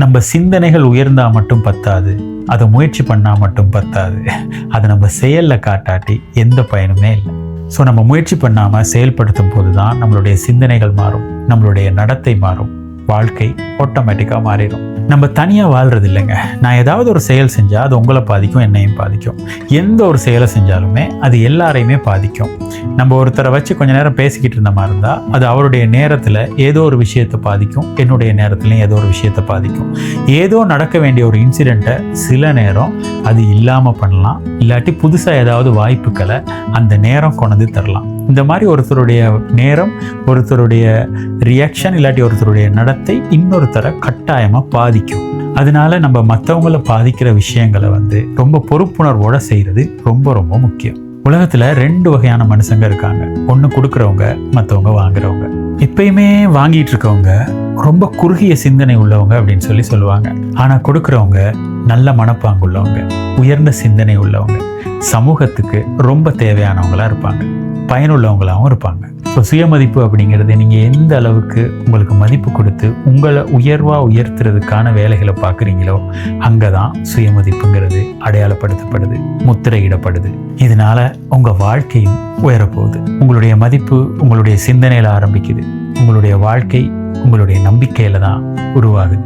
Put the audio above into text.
நம்ம சிந்தனைகள் உயர்ந்தால் மட்டும் பத்தாது, அதை முயற்சி பண்ணால் மட்டும் பத்தாது, அதை நம்ம செயலில் காட்டாட்டி எந்த பயனுமே இல்லை. ஸோ நம்ம முயற்சி பண்ணாமல் செயல்படுத்தும் போது தான் நம்மளுடைய சிந்தனைகள் மாறும், நம்மளுடைய நடத்தை மாறும், வாழ்க்கை ஆட்டோமேட்டிக்காக மாறிடும். நம்ம தனியாக வாழ்கிறது இல்லைங்க. நான் ஏதாவது ஒரு செயல் செஞ்சால் அது உங்களை பாதிக்கும், என்னையும் பாதிக்கும். எந்த ஒரு செயலை செஞ்சாலுமே அது எல்லாரையுமே பாதிக்கும். நம்ம ஒருத்தரை வச்சு கொஞ்ச நேரம் பேசிக்கிட்டு இருந்த மாதிரி இருந்தால் அது அவருடைய நேரத்தில் ஏதோ ஒரு விஷயத்தை பாதிக்கும், என்னுடைய நேரத்துலையும் ஏதோ ஒரு விஷயத்தை பாதிக்கும். ஏதோ நடக்க வேண்டிய ஒரு இன்சிடெண்ட்டை சில நேரம் அது இல்லாமல் பண்ணலாம், இல்லாட்டி புதுசாக ஏதாவது வாய்ப்புகளை அந்த நேரம் கொண்டு தரலாம். இந்த மாதிரி ஒருத்தருடைய நேரம், ஒருத்தருடைய ரியாக்ஷன், இல்லாட்டி ஒருத்தருடைய நடத்தை இன்னொருத்தரை கட்டாயமாக பாதிக்கும். அதனால நம்ம மற்றவங்களை பாதிக்கிற விஷயங்களை ரொம்ப பொறுப்புணர்வோடு செய்கிறது ரொம்ப ரொம்ப முக்கியம். உலகத்தில் 2 வகையான மனுஷங்க இருக்காங்க. ஒன்று கொடுக்குறவங்க, மற்றவங்க வாங்குறவங்க. எப்பயுமே வாங்கிட்டு இருக்கவங்க ரொம்ப குறுகிய சிந்தனை உள்ளவங்க அப்படின்னு சொல்லுவாங்க. ஆனால் கொடுக்குறவங்க நல்ல மனப்பாங்கு உள்ளவங்க, உயர்ந்த சிந்தனை உள்ளவங்க, சமூகத்துக்கு ரொம்ப தேவையானவங்களா இருப்பாங்க, பயனுள்ளவங்களாகவும் இருப்பாங்க. ஸோ சுயமதிப்பு அப்படிங்கிறது நீங்கள் எந்த அளவுக்கு உங்களுக்கு மதிப்பு கொடுத்து உங்களை உயர்த்துறதுக்கான வேலைகளை பார்க்குறீங்களோ அங்கே தான் சுயமதிப்புங்கிறது அடையாளப்படுத்தப்படுது, முத்திரையிடப்படுது. இதனால உங்கள் வாழ்க்கையும் உயரப்போகுது. உங்களுடைய மதிப்பு உங்களுடைய சிந்தனையில் ஆரம்பிக்குது. உங்களுடைய வாழ்க்கை உங்களுடைய நம்பிக்கையில் தான் உருவாகுது.